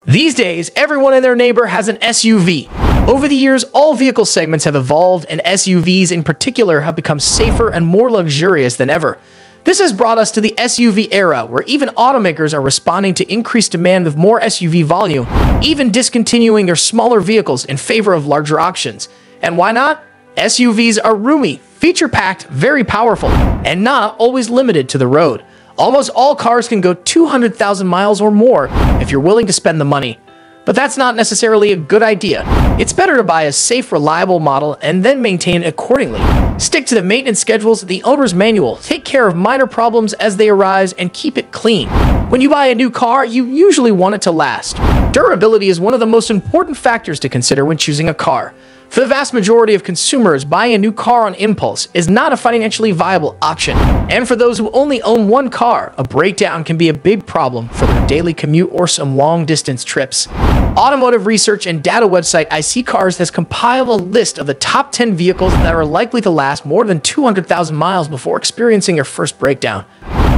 These days, everyone and their neighbor has an SUV. Over the years, all vehicle segments have evolved, and SUVs in particular have become safer and more luxurious than ever. This has brought us to the SUV era, where even automakers are responding to increased demand with more SUV volume, even discontinuing their smaller vehicles in favor of larger options. And why not? SUVs are roomy, feature-packed, very powerful, and not always limited to the road. Almost all cars can go 200,000 miles or more if you're willing to spend the money. But that's not necessarily a good idea. It's better to buy a safe, reliable model and then maintain it accordingly. Stick to the maintenance schedules of the owner's manual, take care of minor problems as they arise, and keep it clean. When you buy a new car, you usually want it to last. Durability is one of the most important factors to consider when choosing a car. For the vast majority of consumers, buying a new car on impulse is not a financially viable option. And for those who only own one car, a breakdown can be a big problem for their daily commute or some long-distance trips. Automotive research and data website iSeeCars has compiled a list of the top 10 vehicles that are likely to last more than 200,000 miles before experiencing their first breakdown.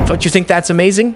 Don't you think that's amazing?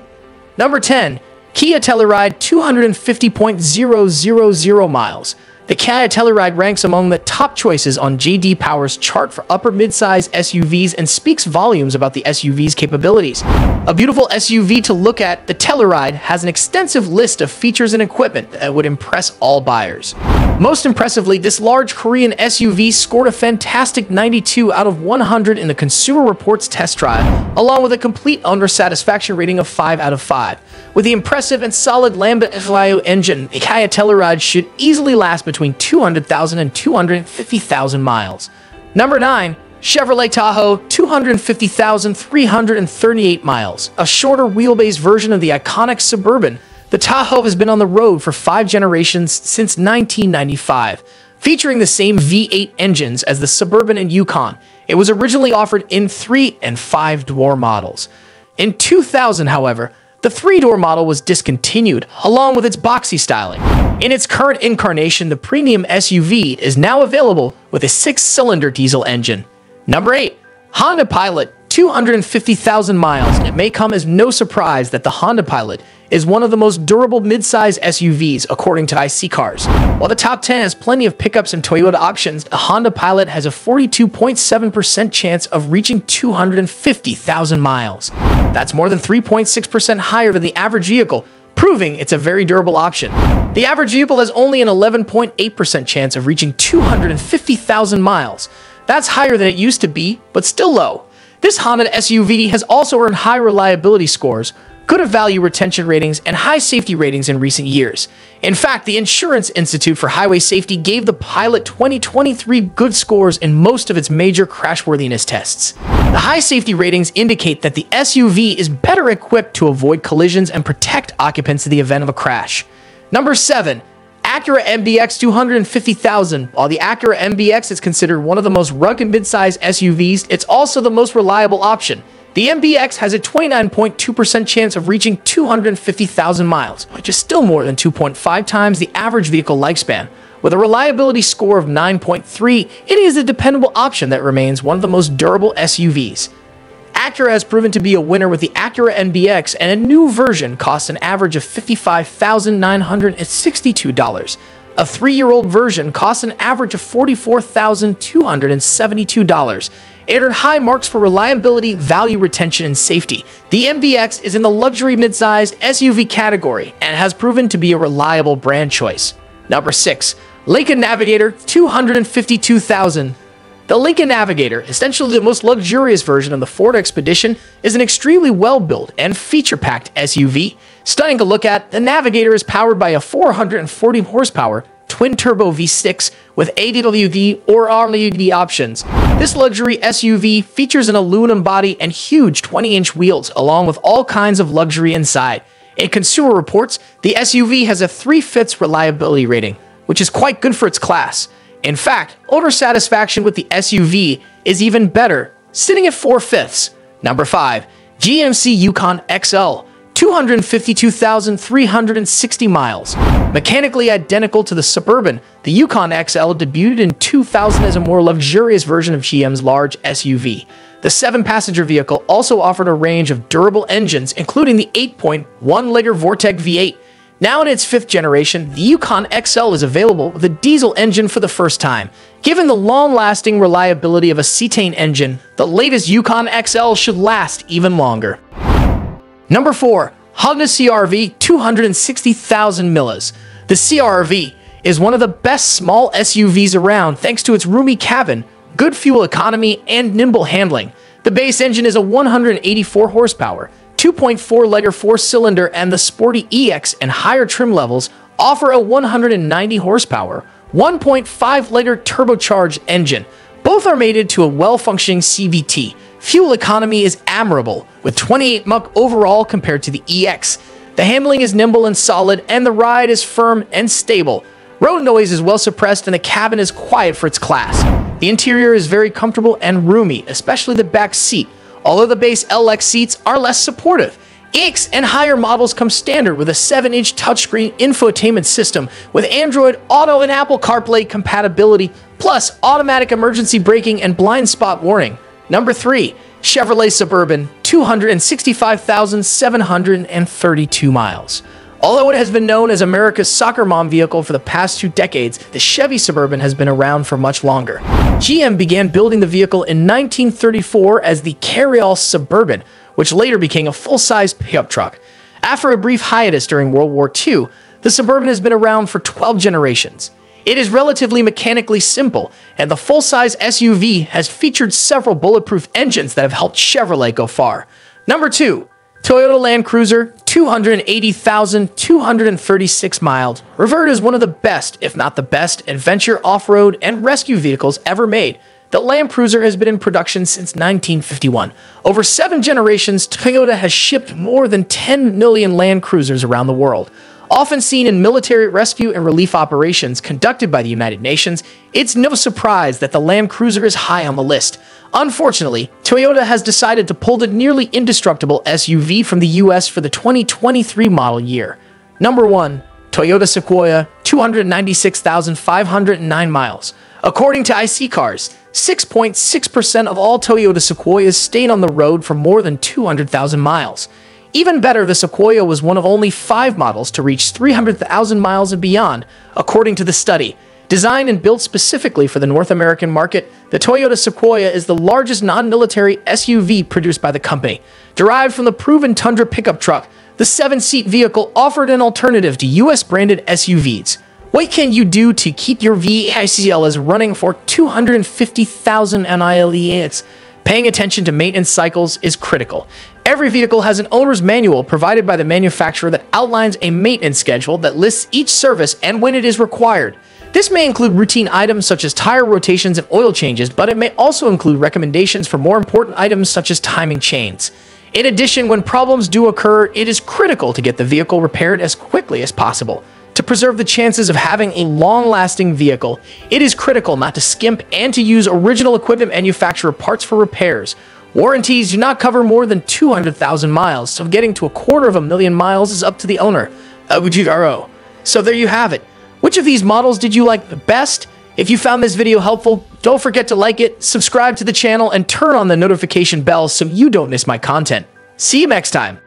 Number 10. Kia Telluride 250.000 miles. The Kia Telluride ranks among the top choices on J.D. Power's chart for upper mid-size SUVs and speaks volumes about the SUV's capabilities. A beautiful SUV to look at, the Telluride has an extensive list of features and equipment that would impress all buyers. Most impressively, this large Korean SUV scored a fantastic 92 out of 100 in the Consumer Reports test drive, along with a complete owner satisfaction rating of 5 out of 5. With the impressive and solid Lambda FIO engine, the Kia Telluride should easily last between 200,000 and 250,000 miles. Number 9. Chevrolet Tahoe 250,338 miles. A shorter wheelbase version of the iconic Suburban, the Tahoe has been on the road for 5 generations since 1995. Featuring the same V8 engines as the Suburban and Yukon, it was originally offered in 3- and 5-door models. In 2000, however, the 3-door model was discontinued, along with its boxy styling. In its current incarnation, the premium SUV is now available with a 6-cylinder diesel engine. Number 8. Honda Pilot 250,000 miles. It may come as no surprise that the Honda Pilot is one of the most durable mid-size SUVs according to iSeeCars. While the top 10 has plenty of pickups and Toyota options, the Honda Pilot has a 42.7% chance of reaching 250,000 miles. That's more than 3.6% higher than the average vehicle, proving it's a very durable option. The average vehicle has only an 11.8% chance of reaching 250,000 miles. That's higher than it used to be, but still low. This Honda SUV has also earned high reliability scores, good value retention ratings, and high safety ratings in recent years. In fact, the Insurance Institute for Highway Safety gave the Pilot 2023 good scores in most of its major crashworthiness tests. The high safety ratings indicate that the SUV is better equipped to avoid collisions and protect occupants in the event of a crash. Number 7. Acura MDX 250,000. While the Acura MDX is considered one of the most rugged mid-size SUVs, it's also the most reliable option. The MDX has a 29.2% chance of reaching 250,000 miles, which is still more than 2.5 times the average vehicle lifespan. With a reliability score of 9.3, it is a dependable option that remains one of the most durable SUVs. Acura has proven to be a winner with the Acura MDX, and a new version costs an average of $55,962. A 3-year-old version costs an average of $44,272. It earned high marks for reliability, value retention, and safety. The MDX is in the luxury midsize SUV category and has proven to be a reliable brand choice. Number 6. Lincoln Navigator 252,000. The Lincoln Navigator, essentially the most luxurious version of the Ford Expedition, is an extremely well-built and feature-packed SUV. Stunning to look at, the Navigator is powered by a 440 horsepower twin-turbo V6 with ADWD or RWD options. This luxury SUV features an aluminum body and huge 20-inch wheels, along with all kinds of luxury inside. In Consumer Reports, the SUV has a 3/5 reliability rating, which is quite good for its class. In fact, owner satisfaction with the SUV is even better, sitting at 4/5. Number 5. GMC Yukon XL 252,360 miles. Mechanically identical to the Suburban, the Yukon XL debuted in 2000 as a more luxurious version of GM's large SUV. The 7-passenger vehicle also offered a range of durable engines, including the 8.1-liter Vortec V8. Now in its 5th generation, the Yukon XL is available with a diesel engine for the first time. Given the long-lasting reliability of a cetane engine, the latest Yukon XL should last even longer. Number 4. Honda CR-V 260,000 millas. The CR-V is one of the best small SUVs around thanks to its roomy cabin, good fuel economy, and nimble handling. The base engine is a 184 horsepower, 2.4-liter 4-cylinder, and the sporty EX and higher trim levels offer a 190 horsepower, 1.5-liter turbocharged engine. Both are mated to a well-functioning CVT. Fuel economy is admirable, with 28 mph overall compared to the EX. The handling is nimble and solid, and the ride is firm and stable. Road noise is well suppressed, and the cabin is quiet for its class. The interior is very comfortable and roomy, especially the back seat, although the base LX seats are less supportive. EX and higher models come standard with a 7-inch touchscreen infotainment system with Android Auto and Apple CarPlay compatibility, plus automatic emergency braking and blind spot warning. Number 3. Chevrolet Suburban 265,732 miles. Although it has been known as America's soccer mom vehicle for the past 2 decades, the Chevy Suburban has been around for much longer. GM began building the vehicle in 1934 as the Carryall Suburban, which later became a full-size pickup truck. After a brief hiatus during World War II, the Suburban has been around for 12 generations. It is relatively mechanically simple, and the full-size SUV has featured several bulletproof engines that have helped Chevrolet go far. Number 2. Toyota Land Cruiser 280,236 miles. Revered as one of the best, if not the best, adventure, off-road, and rescue vehicles ever made. The Land Cruiser has been in production since 1951. Over 7 generations, Toyota has shipped more than 10 million Land Cruisers around the world. Often seen in military rescue and relief operations conducted by the United Nations, it's no surprise that the Land Cruiser is high on the list. Unfortunately, Toyota has decided to pull the nearly indestructible SUV from the US for the 2023 model year. Number 1. Toyota Sequoia 296,509 miles. According to IC Cars, 6.6% of all Toyota Sequoias stayed on the road for more than 200,000 miles. Even better, the Sequoia was one of only 5 models to reach 300,000 miles and beyond, according to the study. Designed and built specifically for the North American market, the Toyota Sequoia is the largest non-military SUV produced by the company. Derived from the proven Tundra pickup truck, the 7-seat vehicle offered an alternative to US-branded SUVs. What can you do to keep your vehicles running for 250,000 miles? Paying attention to maintenance cycles is critical. Every vehicle has an owner's manual provided by the manufacturer that outlines a maintenance schedule that lists each service and when it is required. This may include routine items such as tire rotations and oil changes, but it may also include recommendations for more important items such as timing chains. In addition, when problems do occur, it is critical to get the vehicle repaired as quickly as possible. To preserve the chances of having a long-lasting vehicle, it is critical not to skimp and to use original equipment manufacturer parts for repairs. Warranties do not cover more than 200,000 miles, so getting to 250,000 miles is up to the owner. So there you have it. Which of these models did you like the best? If you found this video helpful, don't forget to like it, subscribe to the channel, and turn on the notification bell so you don't miss my content. See you next time.